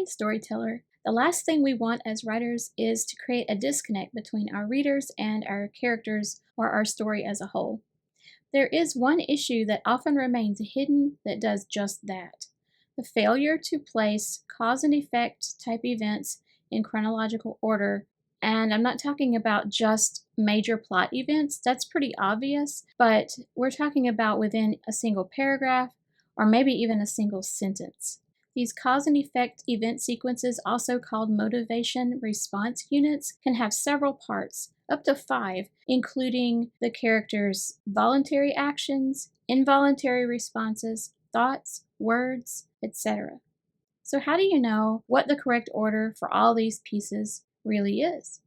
trained storyteller, the last thing we want as writers is to create a disconnect between our readers and our characters or our story as a whole. There is one issue that often remains hidden that does just that: the failure to place cause and effect type events in chronological order. And I'm not talking about just major plot events, that's pretty obvious, but we're talking about within a single paragraph or maybe even a single sentence. These cause and effect event sequences, also called motivation response units, can have several parts, up to 5, including the character's voluntary actions, involuntary responses, thoughts, words, etc. So how do you know what the correct order for all these pieces really is?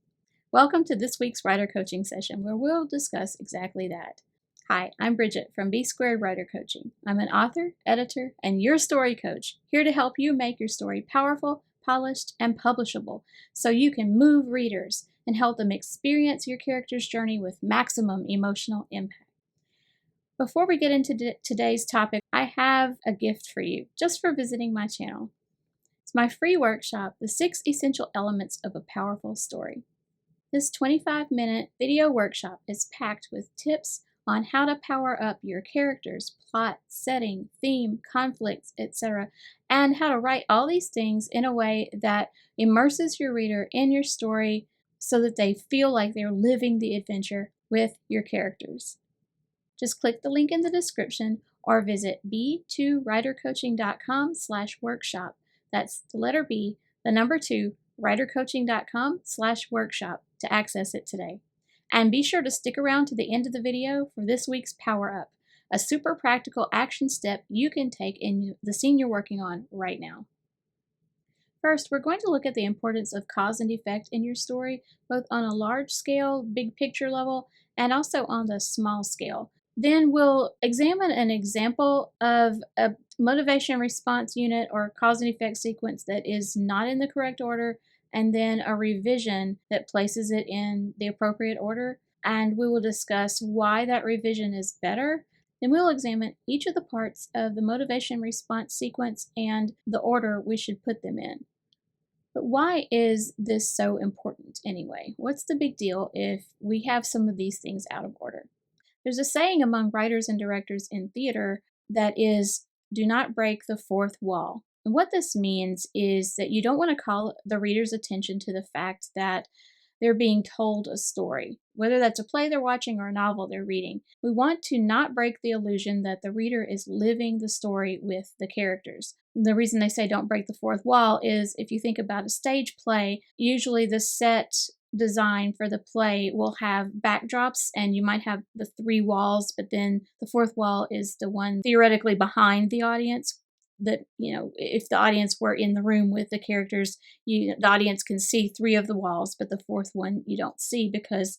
Welcome to this week's writer coaching session, where we'll discuss exactly that. Hi, I'm Bridget from B Squared Writer Coaching. I'm an author, editor, and your story coach, here to help you make your story powerful, polished, and publishable so you can move readers and help them experience your character's journey with maximum emotional impact. Before we get into today's topic, I have a gift for you just for visiting my channel. It's my free workshop, The 6 Essential Elements of a Powerful Story. This 25-minute video workshop is packed with tips on how to power up your characters, plot, setting, theme, conflicts, etc., and how to write all these things in a way that immerses your reader in your story so that they feel like they're living the adventure with your characters. Just click the link in the description or visit b2writercoaching.com/workshop. That's the letter B, the number 2, writercoaching.com/workshop to access it today. And be sure to stick around to the end of the video for this week's Power Up, a super practical action step you can take in the scene you're working on right now. First, we're going to look at the importance of cause and effect in your story, both on a large scale, big picture level, and also on the small scale. Then we'll examine an example of a motivation response unit or cause and effect sequence that is not in the correct order, and then a revision that places it in the appropriate order. And we will discuss why that revision is better. Then we'll examine each of the parts of the motivation response sequence and the order we should put them in. But why is this so important anyway? What's the big deal if we have some of these things out of order? There's a saying among writers and directors in theater that is, do not break the fourth wall. And what this means is that you don't want to call the reader's attention to the fact that they're being told a story, whether that's a play they're watching or a novel they're reading. We want to not break the illusion that the reader is living the story with the characters. The reason they say don't break the fourth wall is if you think about a stage play, usually the set design for the play will have backdrops, and you might have the 3 walls, but then the 4th wall is the one theoretically behind the audience. That, if the audience were in the room with the characters, the audience can see 3 of the walls, but the 4th one you don't see because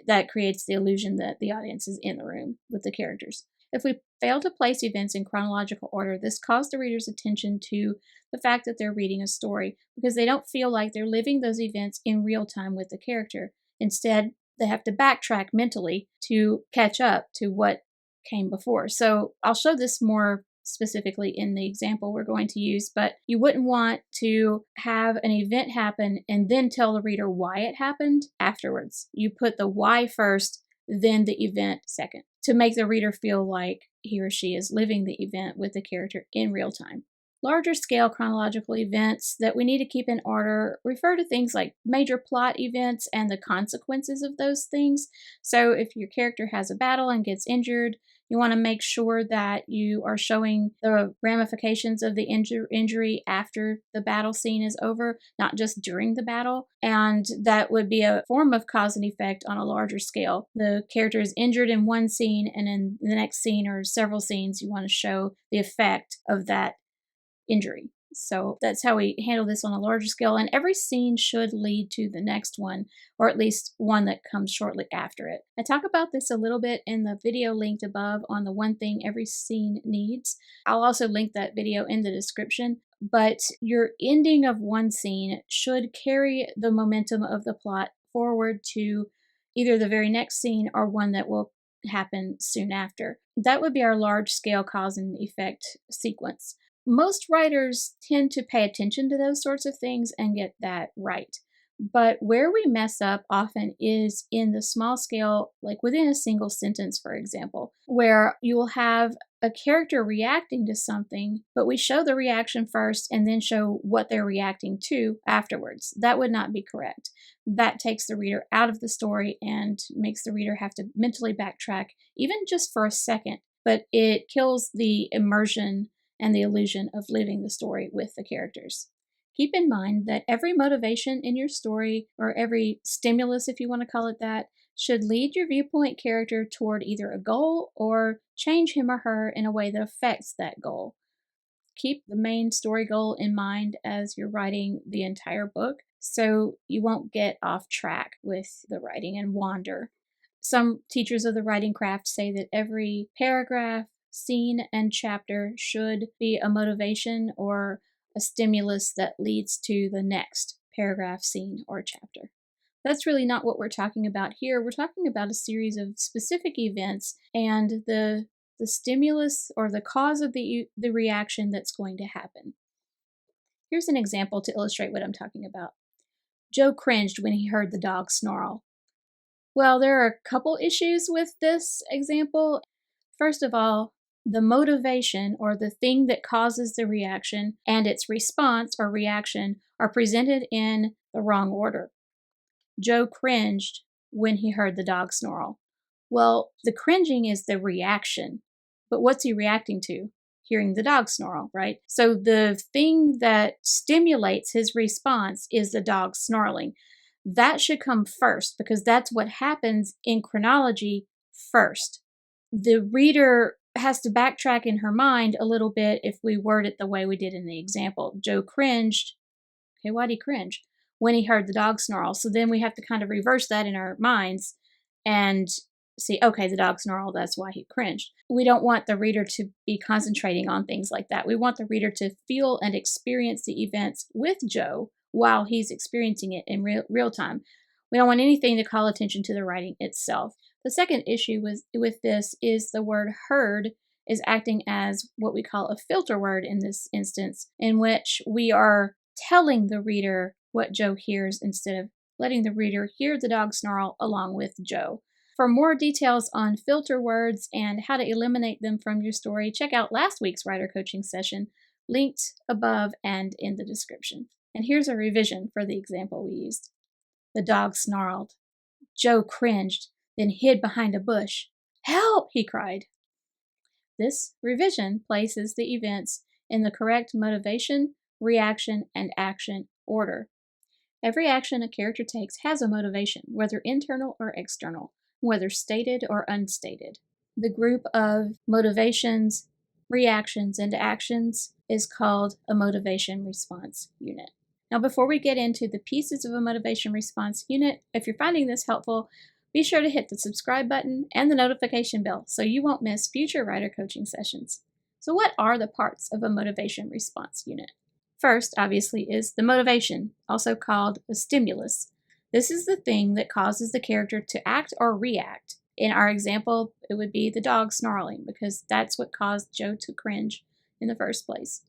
that creates the illusion that the audience is in the room with the characters. If we fail to place events in chronological order, this calls the reader's attention to the fact that they're reading a story because they don't feel like they're living those events in real time with the character. Instead, they have to backtrack mentally to catch up to what came before. So I'll show this more specifically in the example we're going to use, but you wouldn't want to have an event happen and then tell the reader why it happened afterwards. You put the why first, then the event second, to make the reader feel like he or she is living the event with the character in real time. Larger scale chronological events that we need to keep in order refer to things like major plot events and the consequences of those things. So if your character has a battle and gets injured, you want to make sure that you are showing the ramifications of the injury after the battle scene is over, not just during the battle. And that would be a form of cause and effect on a larger scale. The character is injured in one scene, and in the next scene or several scenes, you want to show the effect of that injury. So that's how we handle this on a larger scale, and every scene should lead to the next one, or at least one that comes shortly after it. I talk about this a little bit in the video linked above on the one thing every scene needs. I'll also link that video in the description, but your ending of one scene should carry the momentum of the plot forward to either the very next scene or one that will happen soon after. That would be our large scale cause and effect sequence. Most writers tend to pay attention to those sorts of things and get that right. But where we mess up often is in the small scale, like within a single sentence, for example, where you will have a character reacting to something, but we show the reaction first and then show what they're reacting to afterwards. That would not be correct. That takes the reader out of the story and makes the reader have to mentally backtrack, even just for a second, but it kills the immersion and the illusion of living the story with the characters. Keep in mind that every motivation in your story, or every stimulus, if you want to call it that, should lead your viewpoint character toward either a goal or change him or her in a way that affects that goal. Keep the main story goal in mind as you're writing the entire book so you won't get off track with the writing and wander. Some teachers of the writing craft say that every paragraph, scene, and chapter should be a motivation or a stimulus that leads to the next paragraph, scene, or chapter. That's really not what we're talking about here. We're talking about a series of specific events and the stimulus or the cause of the reaction that's going to happen. Here's an example to illustrate what I'm talking about. Joe cringed when he heard the dog snarl. Well, there are a couple issues with this example. First of all, the motivation or the thing that causes the reaction and its response or reaction are presented in the wrong order. Joe cringed when he heard the dog snarl. Well, the cringing is the reaction, but what's he reacting to? Hearing the dog snarl, right? So the thing that stimulates his response is the dog snarling. That should come first because that's what happens in chronology first. The reader has to backtrack in her mind a little bit if we word it the way we did in the example. Joe cringed. Okay, why'd he cringe? When he heard the dog snarl. So then we have to kind of reverse that in our minds and see, okay, the dog snarl, that's why he cringed. We don't want the reader to be concentrating on things like that. We want the reader to feel and experience the events with Joe while he's experiencing it in real time. We don't want anything to call attention to the writing itself. The second issue with this is the word heard is acting as what we call a filter word in this instance, in which we are telling the reader what Joe hears instead of letting the reader hear the dog snarl along with Joe. For more details on filter words and how to eliminate them from your story, check out last week's writer coaching session, linked above and in the description. And here's a revision for the example we used. The dog snarled. Joe cringed, then hid behind a bush. Help! He cried. This revision places the events in the correct motivation, reaction, and action order. Every action a character takes has a motivation, whether internal or external, whether stated or unstated. The group of motivations, reactions, and actions is called a motivation response unit. Now, before we get into the pieces of a motivation response unit, if you're finding this helpful, be sure to hit the subscribe button and the notification bell so you won't miss future writer coaching sessions. So what are the parts of a motivation response unit? First, obviously, is the motivation, also called a stimulus. This is the thing that causes the character to act or react. In our example, it would be the dog snarling because that's what caused Joe to cringe in the first place.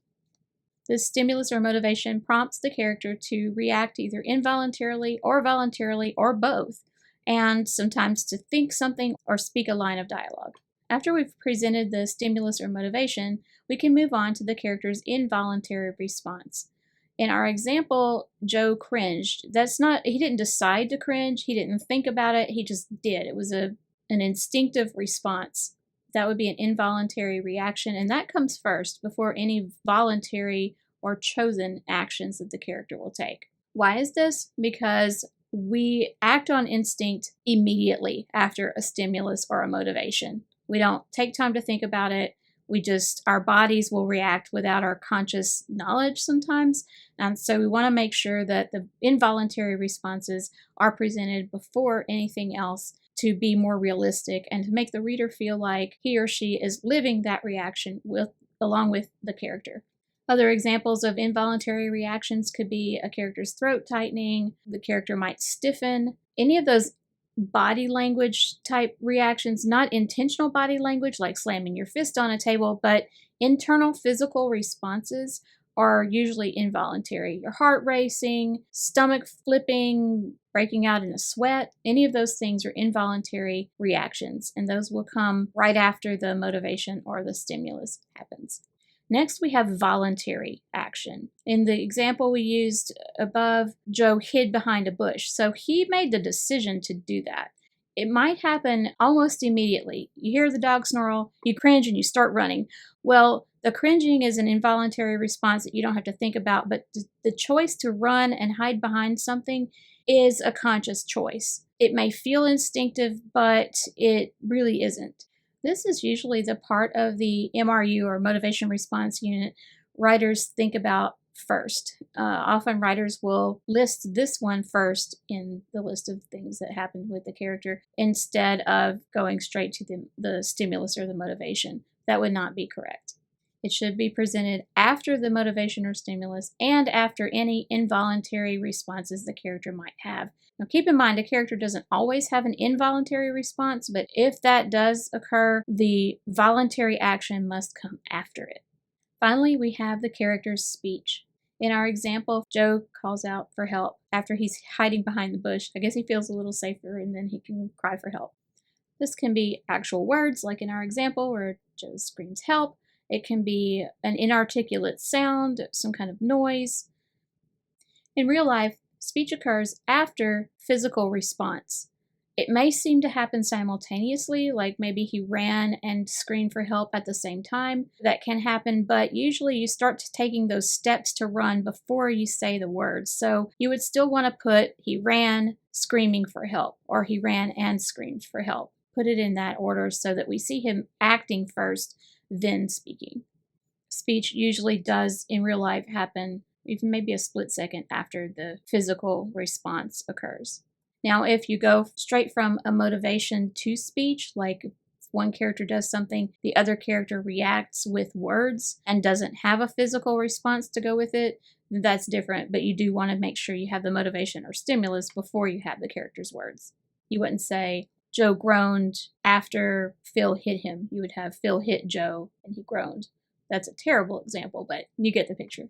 The stimulus or motivation prompts the character to react either involuntarily or voluntarily or both, and sometimes to think something or speak a line of dialogue. After we've presented the stimulus or motivation, we can move on to the character's involuntary response. In our example, Joe cringed. He didn't decide to cringe, he didn't think about it, he just did. It was an instinctive response. That would be an involuntary reaction, and that comes first before any voluntary or chosen actions that the character will take. Why is this? Because we act on instinct immediately after a stimulus or a motivation. We don't take time to think about it. Our bodies will react without our conscious knowledge sometimes. And so we want to make sure that the involuntary responses are presented before anything else to be more realistic and to make the reader feel like he or she is living that reaction along with the character. Other examples of involuntary reactions could be a character's throat tightening, the character might stiffen, any of those body language type reactions, not intentional body language like slamming your fist on a table, but Internal physical responses are usually involuntary. Your heart racing, stomach flipping, breaking out in a sweat, any of those things are involuntary reactions, and those will come right after the motivation or the stimulus happens. Next, we have voluntary action. In the example we used above, Joe hid behind a bush, so he made the decision to do that. It might happen almost immediately. You hear the dog snarl, you cringe, and you start running. Well, the cringing is an involuntary response that you don't have to think about, but the choice to run and hide behind something is a conscious choice. It may feel instinctive, but it really isn't. This is usually the part of the MRU, or motivation response unit, writers think about first. Often writers will list this one first in the list of things that happened with the character instead of going straight to the stimulus or the motivation. That would not be correct. It should be presented after the motivation or stimulus and after any involuntary responses the character might have. Now keep in mind, a character doesn't always have an involuntary response, but if that does occur, the voluntary action must come after it. Finally, we have the character's speech. In our example, Joe calls out for help after he's hiding behind the bush. I guess he feels a little safer and then he can cry for help. This can be actual words, like in our example where Joe screams help. It can be an inarticulate sound, some kind of noise. In real life, speech occurs after physical response. It may seem to happen simultaneously, like maybe he ran and screamed for help at the same time. That can happen, but usually you start taking those steps to run before you say the words. So you would still want to put he ran screaming for help, or he ran and screamed for help. Put it in that order so that we see him acting first, then speaking. Speech usually does in real life happen even maybe a split second after the physical response occurs. Now, if you go straight from a motivation to speech, like if one character does something, the other character reacts with words and doesn't have a physical response to go with it, that's different, but you do want to make sure you have the motivation or stimulus before you have the character's words. You wouldn't say, Joe groaned after Phil hit him. You would have Phil hit Joe and he groaned. That's a terrible example, but you get the picture.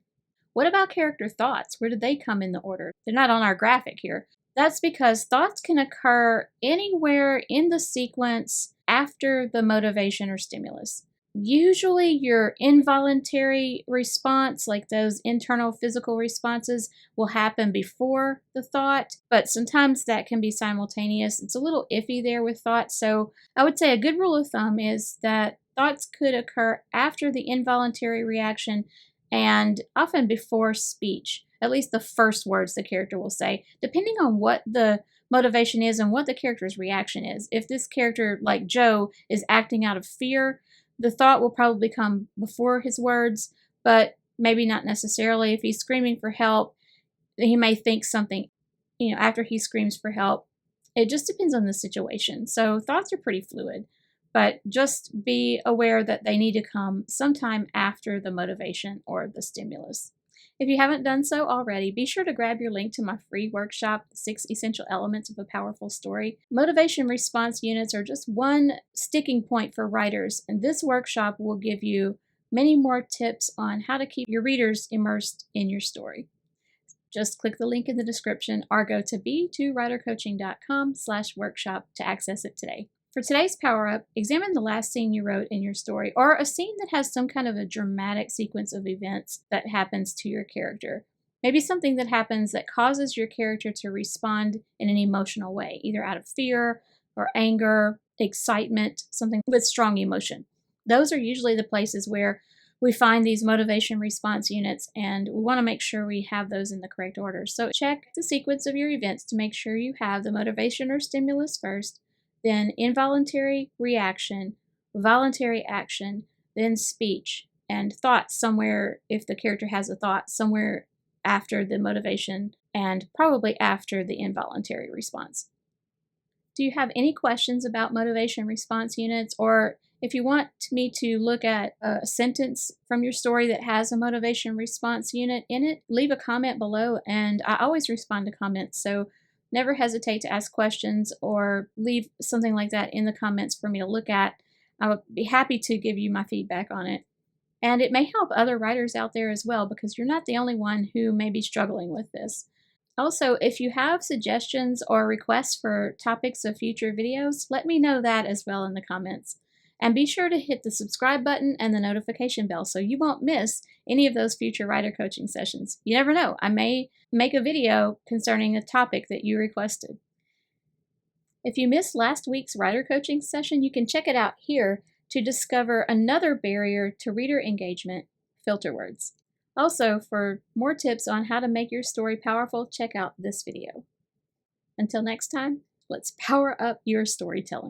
What about character thoughts? Where did they come in the order? They're not on our graphic here. That's because thoughts can occur anywhere in the sequence after the motivation or stimulus. Usually your involuntary response, like those internal physical responses, will happen before the thought, but sometimes that can be simultaneous. It's a little iffy there with thoughts, so I would say a good rule of thumb is that thoughts could occur after the involuntary reaction and often before speech, at least the first words the character will say, depending on what the motivation is and what the character's reaction is. If this character, like Joe, is acting out of fear, the thought will probably come before his words, but maybe not necessarily. If he's screaming for help, he may think something, after he screams for help. It just depends on the situation. So thoughts are pretty fluid, but just be aware that they need to come sometime after the motivation or the stimulus. If you haven't done so already, be sure to grab your link to my free workshop, 6 Essential Elements of a Powerful Story. Motivation response units are just one sticking point for writers, and this workshop will give you many more tips on how to keep your readers immersed in your story. Just click the link in the description or go to b2writercoaching.com/workshop to access it today. For today's Power Up, examine the last scene you wrote in your story, or a scene that has some kind of a dramatic sequence of events that happens to your character. Maybe something that happens that causes your character to respond in an emotional way, either out of fear or anger, excitement, something with strong emotion. Those are usually the places where we find these motivation response units, and we want to make sure we have those in the correct order. So check the sequence of your events to make sure you have the motivation or stimulus first, then involuntary reaction, voluntary action, then speech, and thoughts somewhere, if the character has a thought, somewhere after the motivation and probably after the involuntary response. Do you have any questions about motivation response units, or if you want me to look at a sentence from your story that has a motivation response unit in it, leave a comment below, and I always respond to comments, so never hesitate to ask questions or leave something like that in the comments for me to look at. I would be happy to give you my feedback on it. And it may help other writers out there as well, because you're not the only one who may be struggling with this. Also, if you have suggestions or requests for topics of future videos, let me know that as well in the comments. And be sure to hit the subscribe button and the notification bell so you won't miss any of those future writer coaching sessions. You never know, I may make a video concerning a topic that you requested. If you missed last week's writer coaching session, you can check it out here to discover another barrier to reader engagement: filter words. Also, for more tips on how to make your story powerful, check out this video. Until next time, let's power up your storytelling.